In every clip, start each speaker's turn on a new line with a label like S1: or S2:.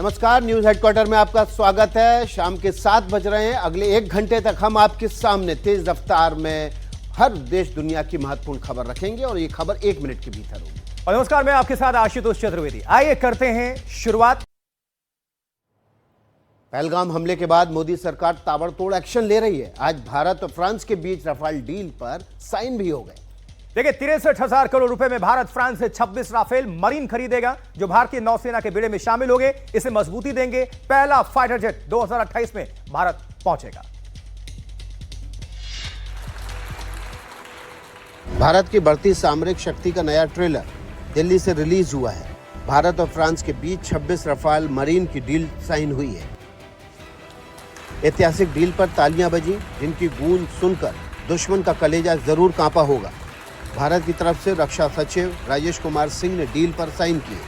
S1: नमस्कार, news headquarter में आपका स्वागत है। शाम के 7 बज रहे हैं। अगले 1 घंटे तक हम आपके सामने तेज रफ्तार में हर देश दुनिया की महत्वपूर्ण खबर रखेंगे और ये खबर 1 मिनट के भीतर होगी।
S2: और नमस्कार, मैं आपके साथ आशुतोष चतुर्वेदी। आइए करते हैं शुरुआत।
S1: पहलगाम हमले के बाद मोदी सरकार ताबड़तोड़ एक्शन ले रही है। आज भारत और फ्रांस के बीच राफेल डील पर साइन भी हो गए।
S2: देखिए, 63,000 करोड़ रुपए में भारत फ्रांस से 26 राफेल मरीन खरीदेगा, जो भारतीय नौसेना के बेड़े में शामिल होंगे। इसे मजबूती देंगे। पहला फाइटर जेट 2028 में भारत पहुंचेगा।
S1: भारत की बढ़ती सामरिक शक्ति का नया ट्रेलर दिल्ली से रिलीज हुआ है। भारत और फ्रांस के बीच 26 राफेल मरीन की डील साइन हुई है। ऐतिहासिक डील पर तालियां बजी, जिनकी गूंज सुनकर दुश्मन का कलेजा जरूर कांपा होगा। भारत की तरफ से रक्षा सचिव राजेश कुमार सिंह ने डील पर साइन किए।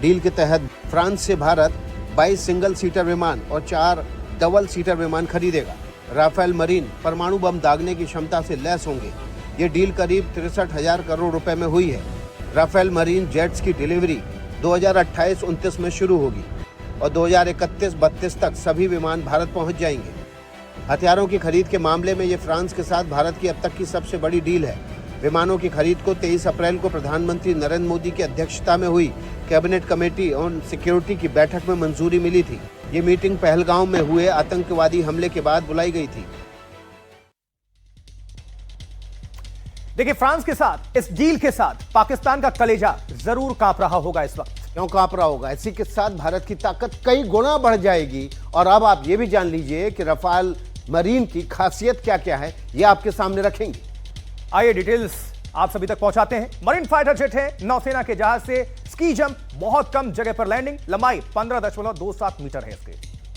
S1: डील के तहत फ्रांस से भारत 22 सिंगल सीटर विमान और 4 डबल सीटर विमान खरीदेगा। राफेल मरीन परमाणु बम दागने की क्षमता से लैस होंगे। ये डील करीब 63,000 करोड़ रुपए में हुई है। राफेल मरीन जेट्स की डिलीवरी 2028-29 में शुरू होगी और 2031-32 तक सभी विमान भारत पहुंच जाएंगे। हथियारों की खरीद के मामले में ये फ्रांस के साथ भारत की अब तक की सबसे बड़ी डील है। विमानों की खरीद को 23 अप्रैल को प्रधानमंत्री नरेंद्र मोदी की अध्यक्षता में हुई कैबिनेट कमेटी ऑन सिक्योरिटी की बैठक में मंजूरी मिली थी। ये मीटिंग पहलगाम में हुए आतंकवादी हमले के बाद बुलाई गई थी।
S2: देखिए, फ्रांस के साथ इस डील के साथ पाकिस्तान का कलेजा जरूर कांप रहा होगा इस वक्त।
S1: क्यों कांप रहा होगा? इसी के साथ भारत की ताकत कई गुना बढ़ जाएगी। और अब आप ये भी जान लीजिए कि राफेल मरीन की खासियत क्या क्या है, ये आपके सामने रखेंगे।
S2: आइए डिटेल्स आप सभी तक पहुंचाते हैं। मरीन फाइटर जेट है, नौसेना के जहाज से स्की जंप, बहुत कम जगह पर लैंडिंग, लंबाई 15.27 मीटर है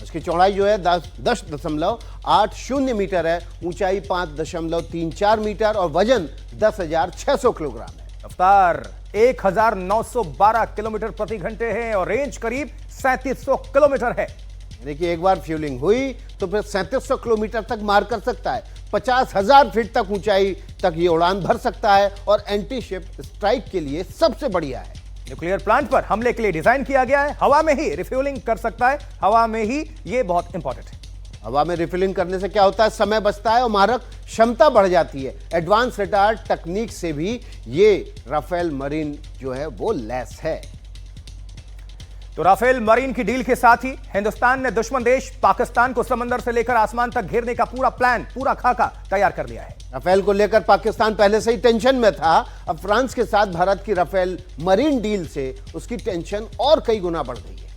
S1: इसकी चौड़ाई जो है 10.80 मीटर है, ऊंचाई 5.34 मीटर और वजन 10,600 किलोग्राम है।
S2: रफ्तार 1,912 किलोमीटर प्रति घंटे है और रेंज करीब 3700 किलोमीटर है।
S1: देखिए, एक बार फ्यूलिंग हुई तो फिर 3700 किलोमीटर तक मार कर सकता है। 50,000 फीट तक ऊंचाई तक ये उड़ान भर सकता है और एंटी शिप स्ट्राइक के लिए सबसे बढ़िया है।
S2: न्यूक्लियर प्लांट पर हमले के लिए डिजाइन किया गया है। हवा में ही रिफ्यूलिंग कर सकता है, हवा में ही, ये बहुत इंपॉर्टेंट है।
S1: हवा में रिफिलिंग करने से क्या होता है? समय बचता है और मारक क्षमता बढ़ जाती है। एडवांस रडार तकनीक से भी ये राफेल मरीन जो है वो लैस है।
S2: तो राफेल मरीन की डील के साथ ही हिंदुस्तान ने दुश्मन देश पाकिस्तान को समंदर से लेकर आसमान तक घेरने का पूरा प्लान, पूरा खाका तैयार कर लिया है।
S1: राफेल को लेकर पाकिस्तान पहले से ही टेंशन में था। अब फ्रांस के साथ भारत की राफेल मरीन डील से उसकी टेंशन और कई गुना बढ़ गई है।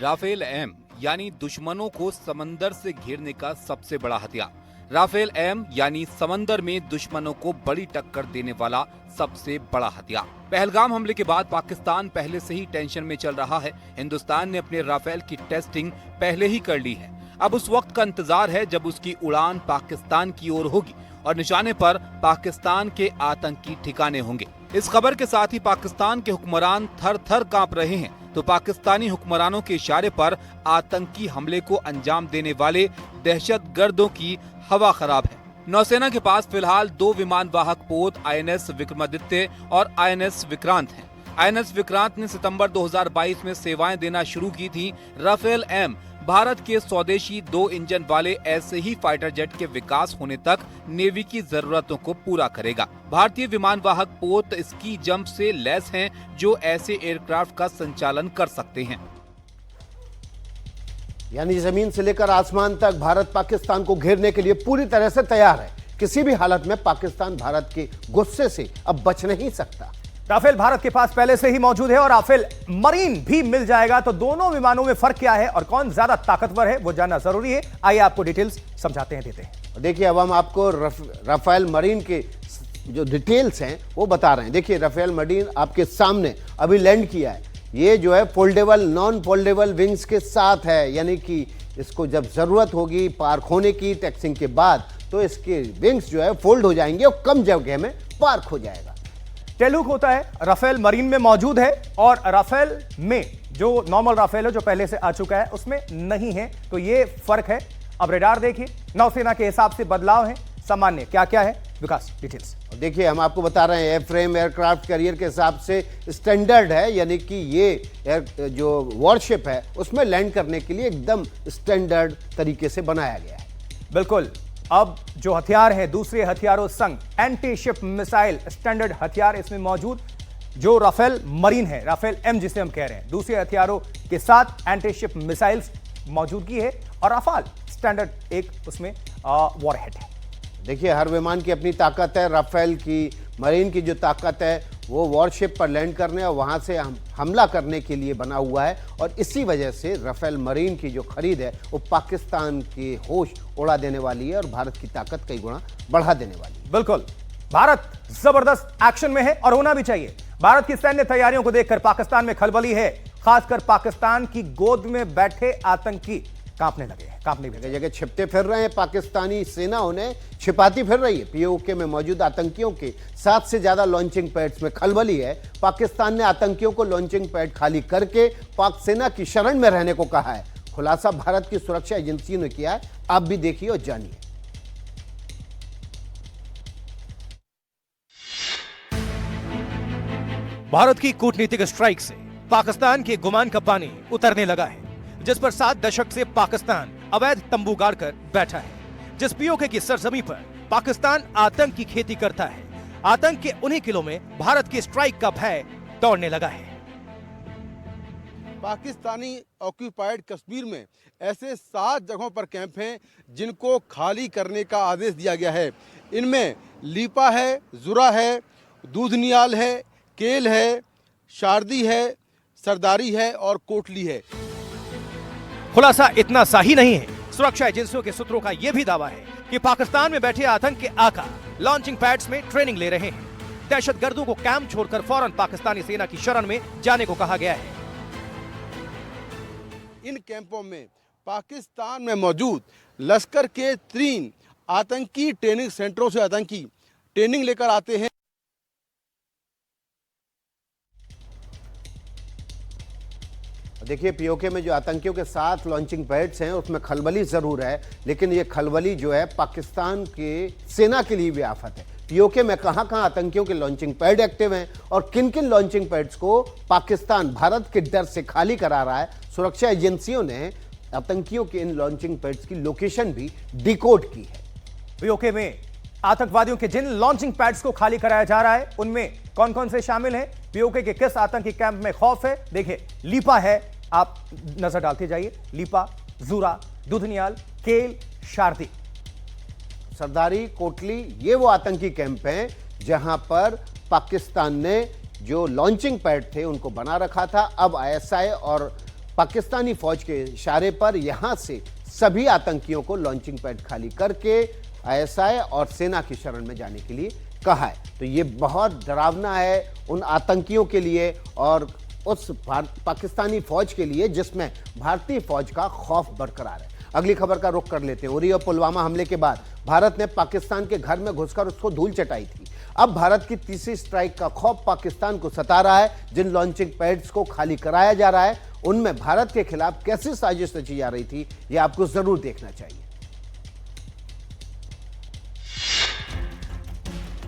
S3: राफेल एम यानी दुश्मनों को समंदर से घेरने का सबसे बड़ा हथियार। राफेल एम यानी समंदर में दुश्मनों को बड़ी टक्कर देने वाला सबसे बड़ा हथियार। पहलगाम हमले के बाद पाकिस्तान पहले से ही टेंशन में चल रहा है। हिंदुस्तान ने अपने राफेल की टेस्टिंग पहले ही कर ली है। अब उस वक्त का इंतजार है जब उसकी उड़ान पाकिस्तान की ओर होगी और निशाने पर पाकिस्तान के आतंकी ठिकाने होंगे। इस खबर के साथ ही पाकिस्तान के हुक्मरान थर थर कांप रहे हैं। तो पाकिस्तानी हुक्मरानों के इशारे पर आतंकी हमले को अंजाम देने वाले दहशतगर्दों की हवा खराब है। नौसेना के पास फिलहाल 2 विमान वाहक पोत INS विक्रमादित्य और INS विक्रांत हैं। INS विक्रांत ने सितंबर 2022 में सेवाएं देना शुरू की थी। राफेल एम भारत के स्वदेशी 2 इंजन वाले ऐसे ही फाइटर जेट के विकास होने तक नेवी की जरूरतों को पूरा करेगा। भारतीय विमान वाहक पोत स्की जंप से लैस हैं, जो ऐसे एयरक्राफ्ट का संचालन कर सकते हैं।
S1: यानी जमीन से लेकर आसमान तक भारत पाकिस्तान को घेरने के लिए पूरी तरह से तैयार है। किसी भी हालत में पाकिस्तान भारत के गुस्से से अब बच नहीं सकता।
S2: राफेल भारत के पास पहले से ही मौजूद है और राफेल मरीन भी मिल जाएगा। तो दोनों विमानों में फर्क क्या है और कौन ज्यादा ताकतवर है, वो जानना जरूरी है। आइए आपको डिटेल्स समझाते हैं, देते हैं।
S1: देखिए, अब हम आपको राफेल मरीन के जो डिटेल्स हैं वो बता रहे हैं। देखिए, राफेल मरीन आपके सामने अभी लैंड किया है। ये जो है फोल्डेबल, नॉन फोल्डेबल विंग्स के साथ है, यानी कि इसको जब जरूरत होगी पार्क होने की टैक्सिंग के बाद, तो इसके विंग्स जो है फोल्ड हो जाएंगे और कम जगह में पार्क हो जाएगा।
S2: टेलुक होता है, राफेल मरीन में मौजूद है और राफेल में जो नॉर्मल राफेल है जो पहले से आ चुका है उसमें नहीं है। तो ये फर्क है। अब रडार देखिए, नौसेना के हिसाब से बदलाव है। सामान्य क्या क्या है? विकास, डिटेल्स।
S1: देखिए, हम आपको बता रहे हैं एयरफ्रेम एयरक्राफ्ट कैरियर के हिसाब से स्टैंडर्ड है, यानी कि ये जो वॉरशिप है उसमें लैंड करने के लिए एकदम स्टैंडर्ड तरीके से बनाया गया है।
S2: बिल्कुल। अब जो हथियार है दूसरे हथियारों संग एंटी शिप मिसाइल स्टैंडर्ड हथियार इसमें मौजूद, जो राफेल मरीन है, राफेल एम जिसे हम कह रहे हैं, दूसरे हथियारों के साथ एंटी शिप मिसाइल्स मौजूदगी है और राफाल स्टैंडर्ड एक उसमें वॉरहेड है।
S1: देखिए, हर विमान की अपनी ताकत है। राफेल की, मरीन की जो ताकत है वो वॉरशिप पर लैंड करने और वहां से हमला करने के लिए बना हुआ है, और इसी वजह से राफेल मरीन की जो खरीद है वो पाकिस्तान के होश उड़ा देने वाली है और भारत की ताकत कई गुना बढ़ा देने वाली है।
S2: बिल्कुल, भारत जबरदस्त एक्शन में है और होना भी चाहिए। भारत की सैन्य तैयारियों को देखकर पाकिस्तान में खलबली है, खासकर पाकिस्तान की गोद में बैठे आतंकी कांपने लगे हैं, कांपने भी
S1: जगह जगह छिपते फिर रहे हैं। पाकिस्तानी सेना उन्हें छिपाती फिर रही है। पीओके में मौजूद आतंकियों के 7 से ज्यादा लॉन्चिंग पैड्स में खलबली है। पाकिस्तान ने आतंकियों को लॉन्चिंग पैड खाली करके पाक सेना की शरण में रहने को कहा है। खुलासा भारत की सुरक्षा एजेंसियों ने किया है, आप भी देखिए और जानिए।
S4: भारत की कूटनीतिक स्ट्राइक से पाकिस्तान के गुमान का पानी उतरने लगा है, जिस पर 7 दशक से पाकिस्तान अवैध तंबू गाड़कर बैठा है। जिस पीओके की सरजमी पर पाकिस्तान आतंक की खेती करता है, आतंक के उन्हीं किलों में भारत की स्ट्राइक का भय दौड़ने लगा है।
S5: पाकिस्तानी ऑक्यूपाइड कश्मीर में ऐसे 7 जगहों पर कैंप हैं जिनको खाली करने का आदेश दिया गया है। इनमें लीपा है, जुरा है, दूधनियाल है, केल है, शारदी है, सरदारी है और कोटली है।
S4: खुलासा इतना सा ही नहीं है, सुरक्षा एजेंसियों के सूत्रों का यह भी दावा है कि पाकिस्तान में बैठे आतंक के आका लॉन्चिंग पैड्स में ट्रेनिंग ले रहे हैं। दहशतगर्दों को कैंप छोड़कर फौरन पाकिस्तानी सेना की शरण में जाने को कहा गया है।
S5: इन कैंपों में पाकिस्तान में मौजूद लश्कर के 3 आतंकी ट्रेनिंग सेंटरों से आतंकी ट्रेनिंग लेकर आते हैं।
S1: देखिए, पीओके में जो आतंकियों के 7 लॉन्चिंग पैड्स हैं उसमें खलबली जरूर है, लेकिन ये खलबली जो है पाकिस्तान के सेना के लिए भी आफत है। पीओके में कहां-कहां आतंकियों के लॉन्चिंग पैड एक्टिव हैं और किन-किन लॉन्चिंग पैड्स को पाकिस्तान भारत के डर से खाली करा रहा है, सुरक्षा एजेंसियों ने आतंकियों के इन लॉन्चिंग पैड्स की लोकेशन भी डिकोड की है।
S2: पीओके में आतंकवादियों के जिन लॉन्चिंग पैड्स को खाली कराया जा रहा है उनमें कौन कौन से शामिल हैं, पीओके के किस आतंकी कैंप में खौफ है। देखिए, लीपा है, आप नजर डालते जाइए, लीपा, जूरा, दुधनियाल, केल, शारदी,
S1: सरदारी, कोटली, ये वो आतंकी कैंप हैं जहां पर पाकिस्तान ने जो लॉन्चिंग पैड थे उनको बना रखा था। अब आईएसआई और पाकिस्तानी फौज के इशारे पर यहां से सभी आतंकियों को लॉन्चिंग पैड खाली करके आईएसआई और सेना की शरण में जाने के लिए कहा है। तो ये बहुत डरावना है उन आतंकियों के लिए और उस पाकिस्तानी फौज के लिए जिसमें भारतीय फौज का खौफ बरकरार है। अगली खबर का रुख कर लेते हैं। उरी और पुलवामा हमले के बाद भारत ने पाकिस्तान के घर में घुसकर उसको धूल चटाई थी। अब भारत की तीसरी स्ट्राइक का खौफ पाकिस्तान को सता रहा है। जिन लॉन्चिंग पैड्स को खाली कराया जा रहा है उनमें भारत के खिलाफ कैसी साजिश रची जा रही थी, यह आपको जरूर देखना चाहिए।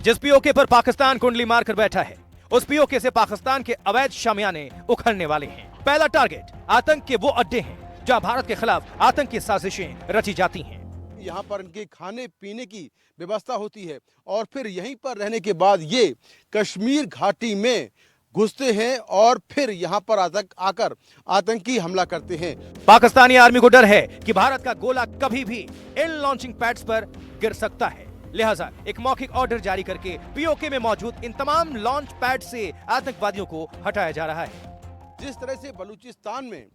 S4: जिस पीओके पर पाकिस्तान कुंडली मारकर बैठा है, उस पीओके से पाकिस्तान के अवैध शामियाने उखड़ने वाले हैं। पहला टारगेट आतंक के वो अड्डे हैं जहां भारत के खिलाफ आतंक की साजिशें रची जाती हैं।
S5: यहाँ पर इनके खाने पीने की व्यवस्था होती है और फिर यहीं पर रहने के बाद ये कश्मीर घाटी में घुसते हैं और फिर यहाँ पर आकर आतंकी हमला करते हैं।
S4: पाकिस्तानी आर्मी को डर है कि भारत का गोला कभी भी इन लॉन्चिंग पैड्स पर गिर सकता है, लिहाजा एक मौखिक ऑर्डर जारी करके पीओके में मौजूद इन तमाम लॉन्च पैड से आतंकवादियों को हटाया जा रहा है।
S5: जिस तरह से बलूचिस्तान में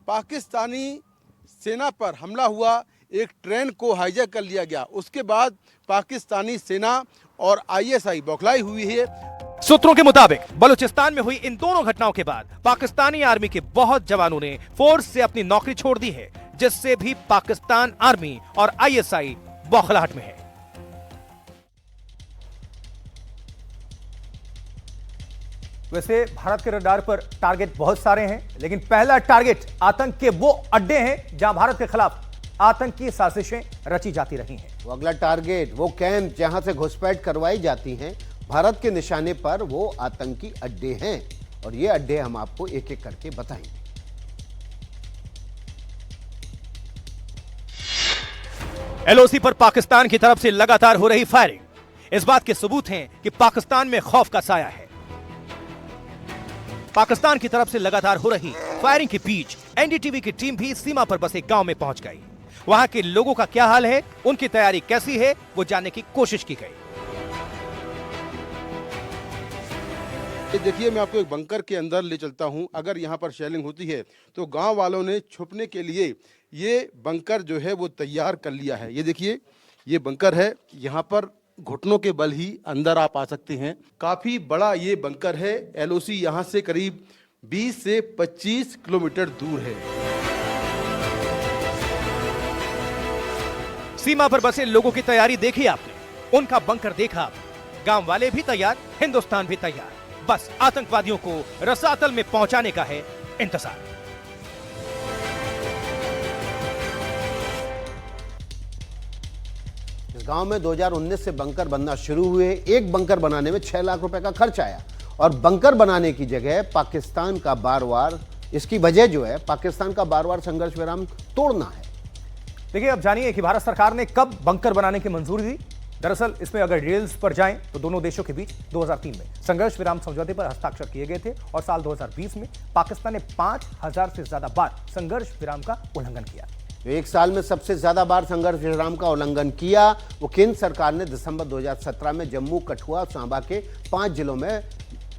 S5: पाकिस्तानी सेना पर हमला हुआ, एक ट्रेन को हाईजैक कर लिया गया, उसके बाद पाकिस्तानी सेना और आईएसआई बौखलाई हुई है।
S4: सूत्रों के मुताबिक बलूचिस्तान में हुई इन दोनों घटनाओं के बाद पाकिस्तानी आर्मी के बहुत जवानों ने फोर्स से अपनी नौकरी छोड़ दी है, जिससे भी पाकिस्तान आर्मी और आईएसआई बौखलाहट में है।
S2: वैसे भारत के रडार पर टारगेट बहुत सारे हैं, लेकिन पहला टारगेट आतंक के वो अड्डे हैं जहां भारत के खिलाफ आतंकी साजिशें रची जाती रही हैं।
S1: वो अगला टारगेट, वो कैंप जहां से घुसपैठ करवाई जाती हैं, भारत के निशाने पर वो आतंकी अड्डे हैं और ये अड्डे हम आपको एक एक करके बताएंगे।
S4: एलओसी पर पाकिस्तान की तरफ से लगातार हो रही फायरिंग इस बात के सबूत हैं कि पाकिस्तान में खौफ का साया है। पाकिस्तान की तरफ से लगातार हो रही फायरिंग के बीच एनडीटीवी की टीम भी सीमा पर बसे गांव में पहुंच गई। वहां के लोगों का क्या हाल है, उनकी तैयारी कैसी है, वो जानने की कोशिश की गई।
S5: ये देखिए, मैं आपको एक बंकर के अंदर ले चलता हूं। अगर यहाँ पर शेलिंग होती है तो गांव वालों ने छुपने के लिए ये बंकर जो है वो तैयार कर लिया है। ये देखिए, ये बंकर है, यहाँ पर घुटनों के बल ही अंदर आप आ सकते हैं। काफी बड़ा ये बंकर है। एलओसी यहाँ से करीब 20 से 25 किलोमीटर दूर है।
S4: सीमा पर बसे लोगों की तैयारी देखी आपने, उनका बंकर देखा आपने। गांव वाले भी तैयार, हिंदुस्तान भी तैयार, बस आतंकवादियों को रसातल में पहुंचाने का है इंतजार।
S1: इस गांव में 2019 से बंकर बनना शुरू हुए। एक बंकर बनाने में 6 लाख रुपए का खर्च आया और बंकर बनाने की जगह पाकिस्तान का बार-बार, इसकी वजह जो है पाकिस्तान का बार-बार संघर्ष विराम तोड़ना है।
S2: देखिए, अब जानिए कि भारत सरकार ने कब बंकर बनाने की मंजूरी दी। दरअसल इसमें अगर डिटेल्स पर जाएं तो दोनों देशों के बीच 2003 में संघर्ष विराम समझौते पर हस्ताक्षर किए गए थे और साल 2020 में पाकिस्तान ने 5000 से ज्यादा बार संघर्ष विराम का उल्लंघन किया।
S1: जो एक साल में सबसे ज्यादा बार संघर्ष विराम का उल्लंघन किया, वो केंद्र सरकार ने दिसंबर 2017 में जम्मू, कठुआ और सांबा के 5 जिलों में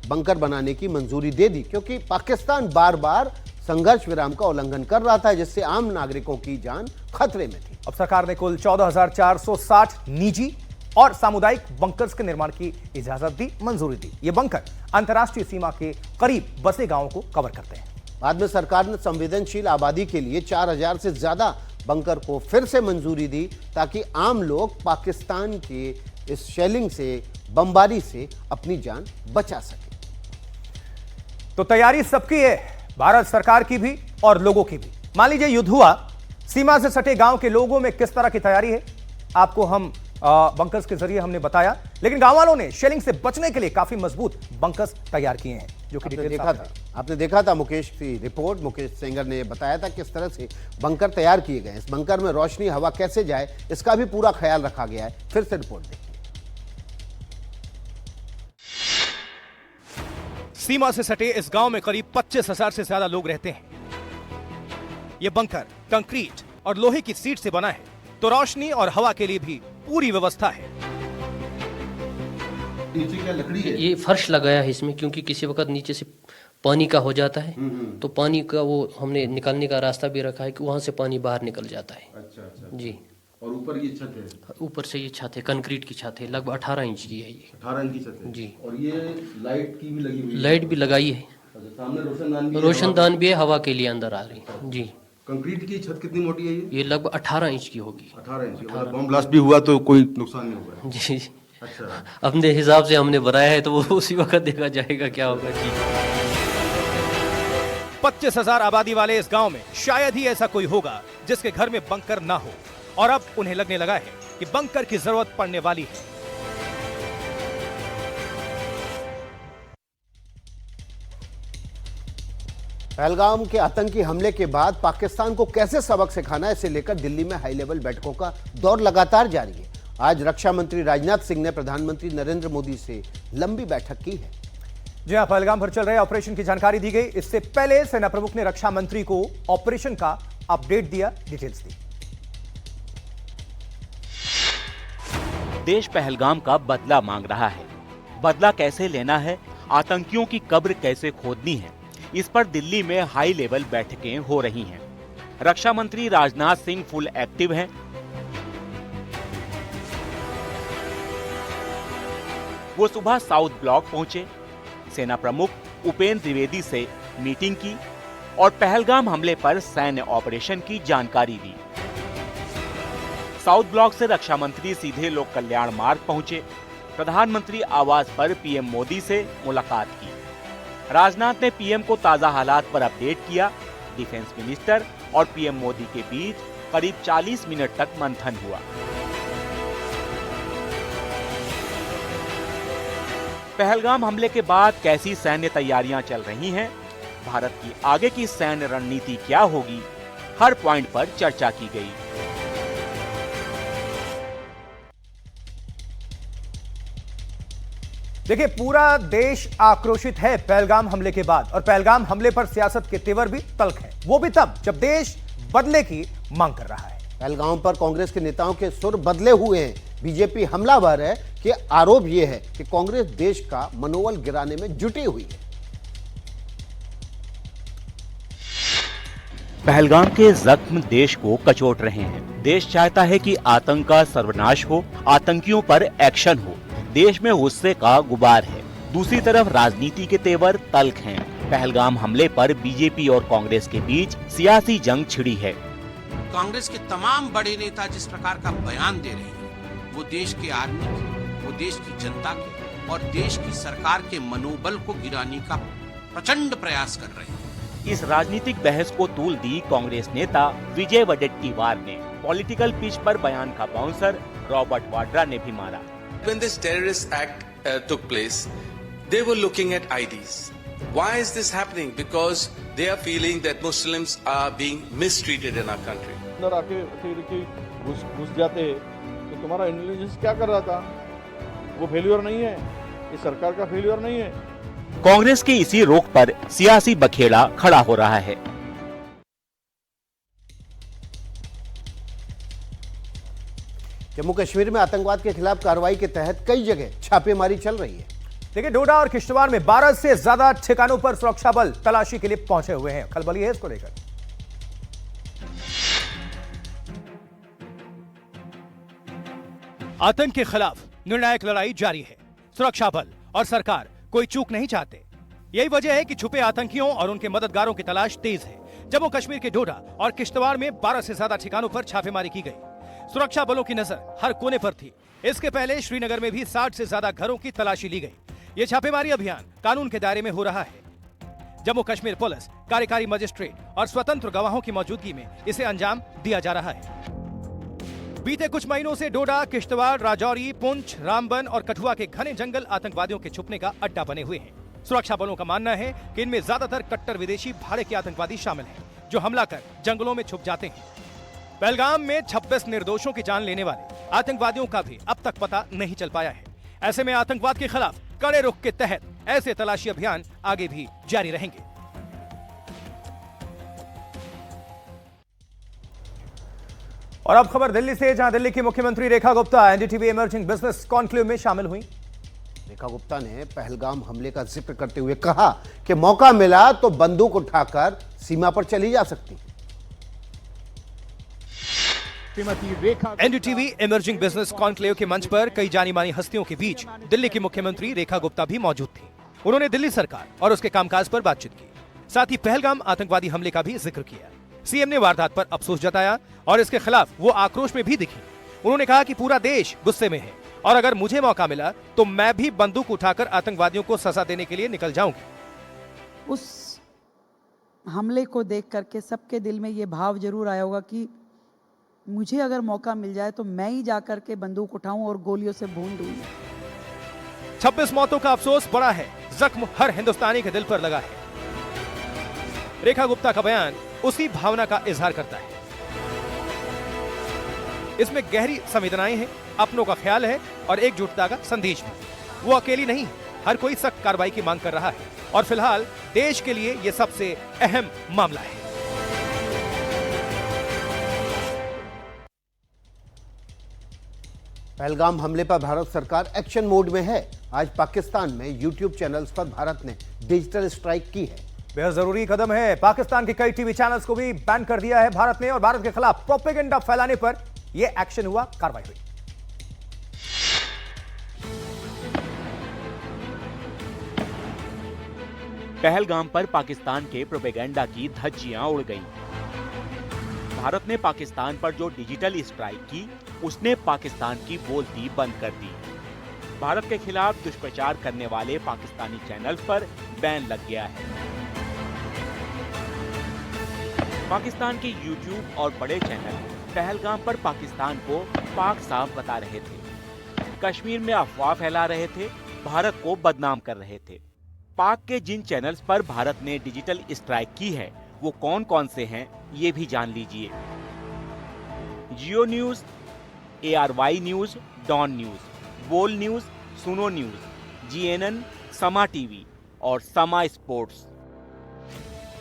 S1: बंकर बनाने की मंजूरी दे दी, क्योंकि पाकिस्तान बार बार संघर्ष विराम का उल्लंघन कर रहा था, जिससे आम नागरिकों की जान खतरे में थी।
S2: अब सरकार ने कुल 14,460 निजी और सामुदायिक बंकर्स के निर्माण की इजाजत दी, मंजूरी दी। ये बंकर अंतर्राष्ट्रीय सीमा के करीब बसे गांवों को कवर करते हैं।
S1: बाद में सरकार ने संवेदनशील आबादी के लिए 4000 से ज्यादा बंकर को फिर से मंजूरी दी, ताकि आम लोग पाकिस्तान के इस शेलिंग से, बमबारी से अपनी जान बचा सके।
S2: तो तैयारी सबकी है, भारत सरकार की भी और लोगों की भी। मान लीजिए युद्ध हुआ, सीमा से सटे गांव के लोगों में किस तरह की तैयारी है आपको हम बंकर्स के जरिए हमने बताया, लेकिन गांव वालों ने शेलिंग से बचने के लिए काफी मजबूत बंकर्स तैयार किए हैं, जो कि
S1: आपने देखा था मुकेश की रिपोर्ट। मुकेश सेंगर ने बताया था किस तरह से बंकर तैयार किए गए। इस बंकर में रोशनी, हवा कैसे जाए, इसका भी पूरा ख्याल रखा गया है। फिर से रिपोर्ट देखिए।
S4: सीमा से सटे इस गांव में करीब 25,000 से ज्यादा लोग रहते हैं। यह बंकर कंक्रीट और लोहे की सीट से बना है, तो रोशनी और हवा के लिए भी पूरी व्यवस्था है।
S5: नीचे क्या लकड़ी है?
S6: ये फर्श लगाया है इसमें, क्योंकि किसी वक्त नीचे से पानी का हो जाता है, तो पानी का वो हमने निकालने का रास्ता भी रखा है कि वहां से पानी बाहर निकल जाता है।
S5: अच्छा।
S6: जी।
S5: और ऊपर ये छत है?
S6: ऊपर से ये छत है, कंक्रीट की छत है, लगभग 18 इंच की है ये।
S5: 18 इंच की छत है
S6: जी।
S5: और ये लाइट की भी लगी हुई है?
S6: लाइट भी लगाई है।
S5: अच्छा, सामने रोशनदान भी है?
S6: रोशनदान भी है, हवा के लिए अंदर आ रही है। जी।
S5: कंक्रीट की छत कितनी मोटी है ये?
S6: ये लगभग 18 इंच की होगी।
S5: 18 इंच। मतलब बम ब्लास्ट भी हुआ तो कोई नुकसान नहीं होगा?
S6: जी।
S5: अच्छा।
S6: अपने हिसाब से हमने बनाया है, तो वो उसी वक्त देखा जाएगा क्या होगा। जी।
S4: 25,000 आबादी वाले इस गांव में शायद ही ऐसा कोई होगा जिसके घर में बंकर ना हो, और अब उन्हें लगने लगा है कि बंकर की जरूरत पड़ने वाली है।
S1: पहलगाम के आतंकी हमले के बाद पाकिस्तान को कैसे सबक सिखाना, इसे लेकर दिल्ली में हाई लेवल बैठकों का दौर लगातार जारी है। आज रक्षा मंत्री राजनाथ सिंह ने प्रधानमंत्री नरेंद्र मोदी से लंबी बैठक की है।
S2: जी हां, पहलगाम पर चल रहे ऑपरेशन की जानकारी दी गई। इससे पहले सेना प्रमुख ने रक्षा मंत्री को ऑपरेशन का अपडेट दिया, डिटेल्स दी।
S7: देश पहलगाम का बदला मांग रहा है। बदला कैसे लेना है, आतंकियों की कब्र कैसे खोदनी है, इस पर दिल्ली में हाई लेवल बैठकें हो रही हैं। रक्षा मंत्री राजनाथ सिंह फुल एक्टिव हैं। वो सुबह साउथ ब्लॉक पहुंचे, सेना प्रमुख उपेंद्र द्विवेदी से मीटिंग की और पहलगाम हमले पर सैन्य ऑपरेशन की जानकारी दी। साउथ ब्लॉक से रक्षा मंत्री सीधे लोक कल्याण मार्ग पहुंचे, प्रधानमंत्री आवास पर पीएम मोदी से मुलाकात की। राजनाथ ने पीएम को ताजा हालात पर अपडेट किया। डिफेंस मिनिस्टर और पीएम मोदी के बीच करीब 40 मिनट तक मंथन हुआ। पहलगाम हमले के बाद कैसी सैन्य तैयारियां चल रही हैं, भारत की आगे की सैन्य रणनीति क्या होगी, हर पॉइंट पर चर्चा की गई।
S2: देखिए, पूरा देश आक्रोशित है पहलगाम हमले के बाद, और पहलगाम हमले पर सियासत के तेवर भी तल्ख है, वो भी तब जब देश बदले की मांग कर रहा है।
S1: पहलगाम पर कांग्रेस के नेताओं के सुर बदले हुए हैं। बीजेपी हमलावर है कि आरोप यह है कि कांग्रेस देश का मनोबल गिराने में जुटी हुई है।
S7: पहलगाम के जख्म देश को कचोट रहे हैं। देश चाहता है कि आतंक का सर्वनाश हो, आतंकियों पर एक्शन हो। देश में गुस्से का गुबार है। दूसरी तरफ राजनीति के तेवर तल्ख हैं। पहलगाम हमले पर बीजेपी और कांग्रेस के बीच सियासी जंग छिड़ी है।
S8: कांग्रेस के तमाम बड़े नेता जिस प्रकार का बयान दे रहे हैं, वो देश के आदमी के, वो देश की जनता के और देश की सरकार के मनोबल को गिराने का प्रचंड प्रयास कर रहे हैं।
S7: इस राजनीतिक बहस को तूल दी कांग्रेस नेता विजय वडेट्टीवार ने। पॉलिटिकल पिच पर बयान का बाउंसर रॉबर्ट वाड्रा ने भी मारा।
S9: When this terrorist act took place, they were looking at IDs. Why is this happening? Because they are feeling that Muslims are being mistreated in our country.
S5: अंदर आके फिर कि घुस जाते तो तुम्हारा इंटेलिजेंस क्या कर रहा था? वो फेल्यूर नहीं है, ये सरकार का फेल्यूर नहीं है।
S7: कांग्रेस के इसी रोक पर सियासी बखेड़ा खड़ा हो रहा है।
S1: जम्मू कश्मीर में आतंकवाद के खिलाफ कार्रवाई के तहत कई जगह छापेमारी चल रही है।
S2: देखिए, डोडा और किश्तवाड़ में 12 से ज्यादा ठिकानों पर सुरक्षा बल तलाशी के लिए पहुंचे हुए हैं। खलबली है इसको लेकर।
S4: आतंक के खिलाफ निर्णायक लड़ाई जारी है। सुरक्षा बल और सरकार कोई चूक नहीं चाहते। यही वजह है कि छुपे आतंकियों और उनके मददगारों की तलाश तेज है। जम्मू कश्मीर के डोडा और किश्तवाड़ में 12 से ज्यादा ठिकानों पर छापेमारी की गई। सुरक्षा बलों की नजर हर कोने पर थी। इसके पहले श्रीनगर में भी 60 से ज्यादा घरों की तलाशी ली गई। ये छापेमारी अभियान कानून के दायरे में हो रहा है। जम्मू कश्मीर पुलिस, कार्यकारी मजिस्ट्रेट और स्वतंत्र गवाहों की मौजूदगी में इसे अंजाम दिया जा रहा है। बीते कुछ महीनों से डोडा, किश्तवाड़, राजौरी, पुंछ, रामबन और कठुआ के घने जंगल आतंकवादियों के छुपने का अड्डा बने हुए हैं। सुरक्षा बलों का मानना है कि इनमें ज्यादातर कट्टर विदेशी भाड़े के आतंकवादी शामिल हैं, जो हमला कर जंगलों में छुप जाते हैं। पहलगाम में 26 निर्दोषों की जान लेने वाले आतंकवादियों का भी अब तक पता नहीं चल पाया है। ऐसे में आतंकवाद के खिलाफ कड़े रुख के तहत ऐसे तलाशी अभियान आगे भी जारी रहेंगे।
S2: और अब खबर दिल्ली से, जहां दिल्ली की मुख्यमंत्री Rekha Gupta NDTV emerging business conclave में शामिल हुई।
S1: रेखा गुप्ता ने पहलगाम हमले का जिक्र करते हुए कहा कि मौका मिला तो बंदूक उठाकर सीमा पर चली जा सकती।
S4: एनडीटीवी इमर्जिंग बिजनेस कॉन्क्लेव के मंच पर कई जानी मानी हस्तियों के बीच दिल्ली की मुख्यमंत्री रेखा गुप्ता भी मौजूद थी। उन्होंने दिल्ली सरकार और उसके कामकाज पर बातचीत की। साथ ही पहलगाम आतंकवादी हमले का भी जिक्र किया। सीएम ने वारदात पर अफसोस जताया और इसके खिलाफ वो आक्रोश में भी दिखी। उन्होंने कहा कि पूरा देश गुस्से में है और अगर मुझे मौका मिला तो मैं भी बंदूक उठाकर आतंकवादियों को सजा देने के लिए निकल जाऊंगी।
S10: उस हमले को देख करके सबके दिल में ये भाव जरूर आया होगा कि मुझे अगर मौका मिल जाए तो मैं ही जाकर के बंदूक उठाऊं और गोलियों से भून दूंगी।
S4: 26 मौतों का अफसोस बड़ा है, जख्म हर हिंदुस्तानी के दिल पर लगा है। रेखा गुप्ता का बयान उसी भावना का इजहार करता है। इसमें गहरी संवेदनाएं हैं, अपनों का ख्याल है और एकजुटता का संदेश भी। वो अकेली नहीं, हर कोई सख्त कार्रवाई की मांग कर रहा है और फिलहाल देश के लिए यह सबसे अहम मामला है।
S1: पहलगाम हमले पर भारत सरकार एक्शन मोड में है। आज पाकिस्तान में यूट्यूब चैनल्स पर भारत ने डिजिटल स्ट्राइक की है।
S2: बेहद जरूरी कदम है। पाकिस्तान के कई टीवी चैनल्स को भी बैन कर दिया है भारत ने, और भारत के खिलाफ प्रोपेगेंडा फैलाने पर यह एक्शन हुआ, कार्रवाई हुई।
S7: पहलगाम पर पाकिस्तान के प्रोपेगेंडा की धज्जियां उड़ गईं। भारत ने पाकिस्तान पर जो डिजिटल स्ट्राइक की, उसने पाकिस्तान की बोलती बंद कर दी। भारत के खिलाफ दुष्प्रचार करने वाले पाकिस्तानी चैनल्स पर बैन लग गया है। पाकिस्तान के YouTube और बड़े चैनल पहलगाम पर पाकिस्तान को पाक साफ बता रहे थे, कश्मीर में अफवाह फैला रहे थे, भारत को बदनाम कर रहे थे। पाक के जिन चैनल्स पर भारत ने डिजिटल स्ट्राइक की है वो कौन कौन से हैं ये भी जान लीजिए। Geo News, ARY News, Dawn News, Bol News, Suno News, GNN, Samaa TV और समा स्पोर्ट्स।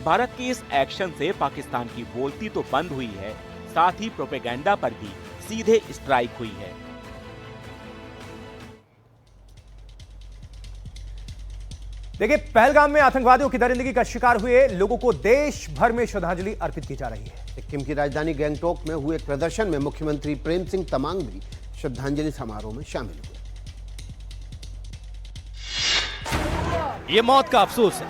S7: भारत के इस एक्शन से पाकिस्तान की बोलती तो बंद हुई है, साथ ही प्रोपेगेंडा पर भी सीधे स्ट्राइक हुई है।
S2: देखिए, पहलगाम में आतंकवादियों की दरिंदगी का शिकार हुए लोगों को देश भर में श्रद्धांजलि अर्पित की जा रही है।
S1: सिक्किम की राजधानी गैंगटोक में हुए एक प्रदर्शन में मुख्यमंत्री प्रेम सिंह तमांग भी श्रद्धांजलि समारोह में शामिल हुए।
S4: ये मौत का अफसोस है।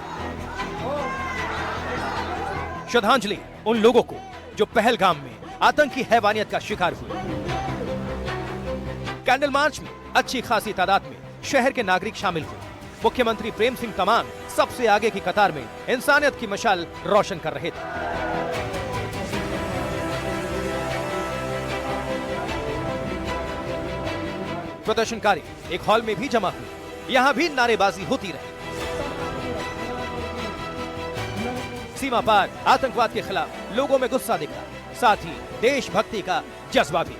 S4: श्रद्धांजलि उन लोगों को जो पहलगाम में आतंकी हैवानियत का शिकार हुए। कैंडल मार्च में अच्छी खासी तादाद में शहर के नागरिक शामिल हुए। मुख्यमंत्री प्रेम सिंह तमांग सबसे आगे की कतार में इंसानियत की मशाल रोशन कर रहे थे। प्रदर्शनकारी एक हॉल में भी जमा हुए, यहां भी नारेबाजी होती रही। सीमा पार आतंकवाद के खिलाफ लोगों में गुस्सा दिखा, साथ ही देशभक्ति का जज्बा भी।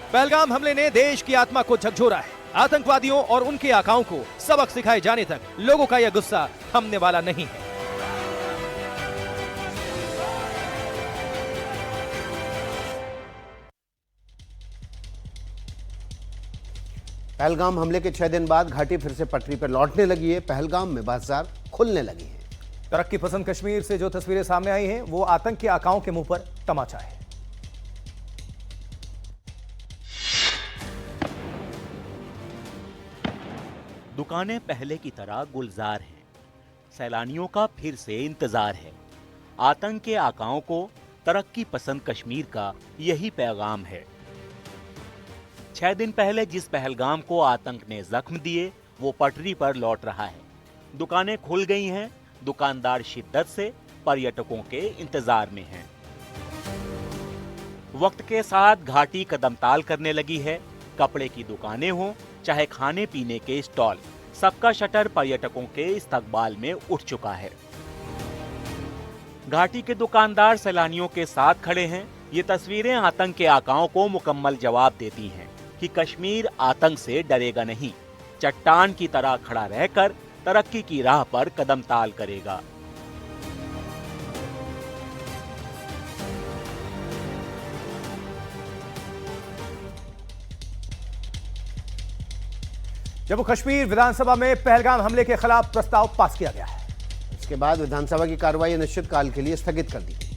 S4: पहलगाम हमले ने देश की आत्मा को झकझोरा है। आतंकवादियों और उनके आकाओं को सबक सिखाए जाने तक लोगों का यह गुस्सा थमने वाला नहीं है।
S1: पहलगाम हमले के 6 दिन बाद घाटी फिर से पटरी पर लौटने लगी है। पहलगाम में बाजार खुलने लगे हैं।
S2: तरक्की पसंद कश्मीर से जो तस्वीरें सामने आई हैं वो आतंक के आकाओं के मुंह पर तमाचा है।
S7: दुकानें पहले की तरह गुलजार हैं। सैलानियों का फिर से इंतजार है। आतंक के आकाओं को तरक्की पसंद कश्मीर का यही पैगाम है। 6 दिन पहले जिस पहलगाम को आतंक ने जख्म दिए वो पटरी पर लौट रहा है। दुकानें खुल गई हैं, दुकानदार शिद्दत से पर्यटकों के इंतजार में हैं। वक्त के साथ घाटी कदमताल करने लगी है। कपड़े की दुकानें हों चाहे खाने पीने के स्टॉल, सबका शटर पर्यटकों के इस्तकबाल में उठ चुका है। घाटी के दुकानदार सैलानियों के साथ खड़े हैं। ये तस्वीरें आतंक के आकाओं को मुकम्मल जवाब देती हैं कि कश्मीर आतंक से डरेगा नहीं, चट्टान की तरह खड़ा रहकर तरक्की की राह पर कदम ताल करेगा।
S2: जम्मू कश्मीर विधानसभा में पहलगाम हमले के खिलाफ प्रस्ताव पास किया गया है।
S1: इसके बाद विधानसभा की कार्रवाई अनिश्चितकाल के लिए स्थगित कर दी गई।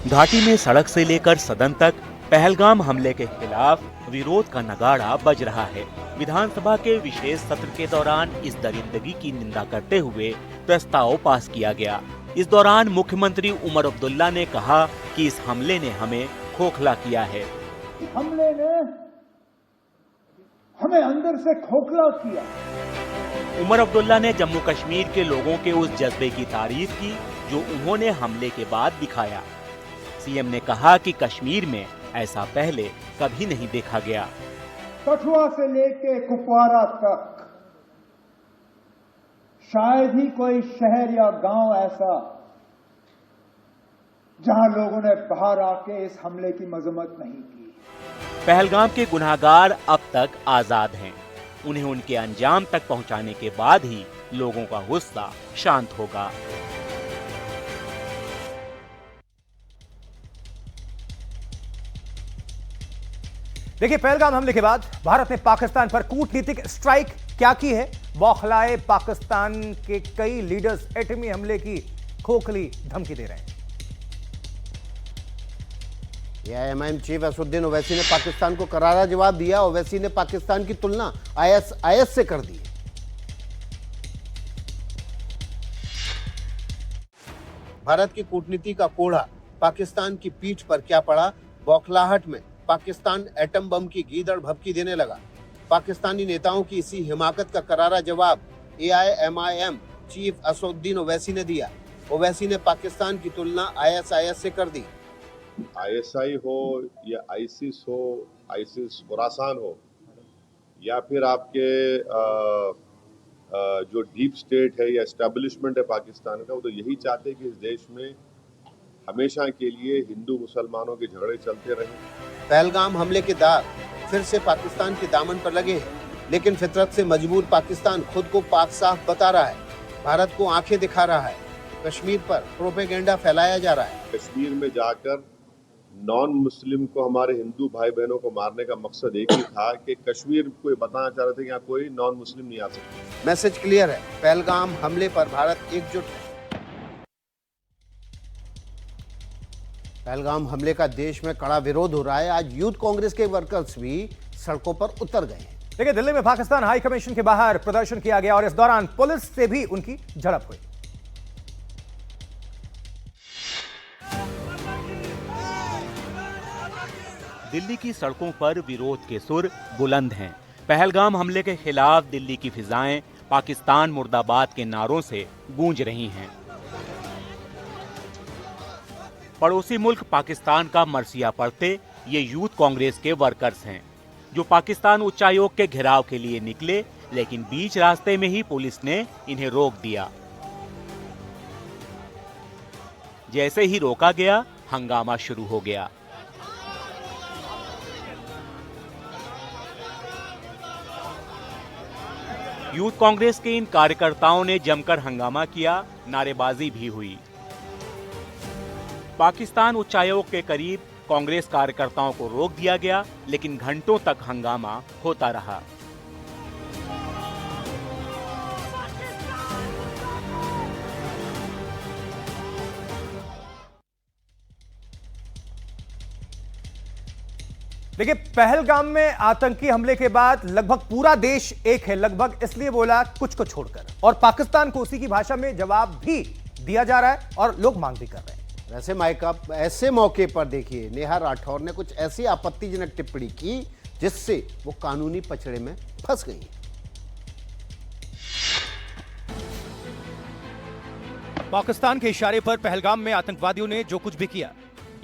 S7: घाटी में सड़क से लेकर सदन तक पहलगाम हमले के खिलाफ विरोध का नगाड़ा बज रहा है। विधानसभा के विशेष सत्र के दौरान इस दरिंदगी की निंदा करते हुए प्रस्ताव पास किया गया। इस दौरान मुख्यमंत्री उमर अब्दुल्ला ने कहा कि इस हमले ने हमें खोखला किया है।
S11: हमले ने हमें अंदर से खोखला किया।
S7: उमर अब्दुल्ला ने जम्मू कश्मीर के लोगों के उस जज्बे की तारीफ की जो उन्होंने हमले के बाद दिखाया। सीएम ने कहा कि कश्मीर में ऐसा पहले कभी नहीं देखा गया।
S11: कठुआ से लेके कुपवारा तक शायद ही कोई शहर या गांव ऐसा जहां लोगों ने बाहर आके इस हमले की मजम्मत नहीं की।
S7: पहलगाम के गुनहगार अब तक आजाद हैं। उन्हें उनके अंजाम तक पहुंचाने के बाद ही लोगों का गुस्सा शांत होगा।
S2: देखिए, पहलगाम हमले के बाद भारत ने पाकिस्तान पर कूटनीतिक स्ट्राइक क्या की है। बौखलाए पाकिस्तान के कई लीडर्स एटमी हमले की खोखली धमकी दे रहे हैं।
S1: AIMIM चीफ असदुद्दीन ओवैसी ने पाकिस्तान को करारा जवाब दिया। ओवैसी ने पाकिस्तान की तुलना IS से कर दी। भारत की कूटनीति का कोढ़ा पाकिस्तान की पीठ पर क्या पड़ा। बौखलाहट में पाकिस्तान एटम बम की गीदड़ भभकी देने लगा। पाकिस्तानी नेताओं की इसी हिमाकत का करारा जवाब AIMIM चीफ असदुद्दीन ओवैसी ने दिया। ओवैसी ने पाकिस्तान की तुलना ISIS से कर दी।
S12: ISI हो या ISIS हो, ISIS खुरासान हो, या फिर आपके जो डीप स्टेट है या एस्टेब्लिशमेंट है पाकिस्तान का, वो तो यही चाहते हैं कि इस देश में हमेशा के लिए हिंदू मुसलमानों के झगड़े चलते रहें।
S1: पहलगाम हमले के दाग फिर से पाकिस्तान के दामन पर लगे हैं, लेकिन फितरत से मजबूर पाकिस्तान खुद को पाक साफ बता रहा है, भारत को आंखें दिखा रहा है। कश्मीर पर प्रोपेगेंडा फैलाया जा रहा है।
S12: कश्मीर में जाकर नॉन मुस्लिम को, हमारे हिंदू भाई बहनों को मारने का मकसद एक ही था कि कश्मीर को बताना चाह रहे थे कि यहाँ कोई नॉन मुस्लिम नहीं आ सकता।
S1: मैसेज क्लियर है, पहलगाम हमले पर भारत एकजुट है। पहलगाम हमले का देश में कड़ा विरोध हो रहा है। आज यूथ कांग्रेस के वर्कर्स भी सड़कों पर उतर गए हैं।
S2: देखिए, दिल्ली में पाकिस्तान हाई कमीशन के बाहर प्रदर्शन किया गया और इस दौरान पुलिस से भी उनकी झड़प हुई।
S7: दिल्ली की सड़कों पर विरोध के सुर बुलंद हैं। पहलगाम हमले के खिलाफ दिल्ली की फिजाएं पाकिस्तान मुर्दाबाद के नारों से गूंज रही हैं। पड़ोसी मुल्क पाकिस्तान का मरसिया पड़ते ये यूथ कांग्रेस के वर्कर्स हैं, जो पाकिस्तान उच्चायोग के घेराव के लिए निकले, लेकिन बीच रास्ते में ही पुलिस ने इन्हें रोक दिया। जैसे ही रोका गया, हंगामा शुरू हो गया। यूथ कांग्रेस के इन कार्यकर्ताओं ने जमकर हंगामा किया, नारेबाजी भी हुई। पाकिस्तान उच्चायोग के करीब कांग्रेस कार्यकर्ताओं को रोक दिया गया, लेकिन घंटों तक हंगामा होता रहा।
S2: देखिए, पहलगाम में आतंकी हमले के बाद लगभग पूरा देश एक है, लगभग इसलिए बोला कुछ को छोड़कर, और पाकिस्तान को उसी की भाषा में जवाब भी दिया जा रहा है और लोग मांग भी कर रहे हैं।
S1: वैसे माइका, ऐसे मौके पर देखिए नेहा राठौर ने कुछ ऐसी आपत्तिजनक टिप्पणी की जिससे वो कानूनी पचड़े में फंस गई।
S4: पाकिस्तान के इशारे पर पहलगाम में आतंकवादियों ने जो कुछ भी किया,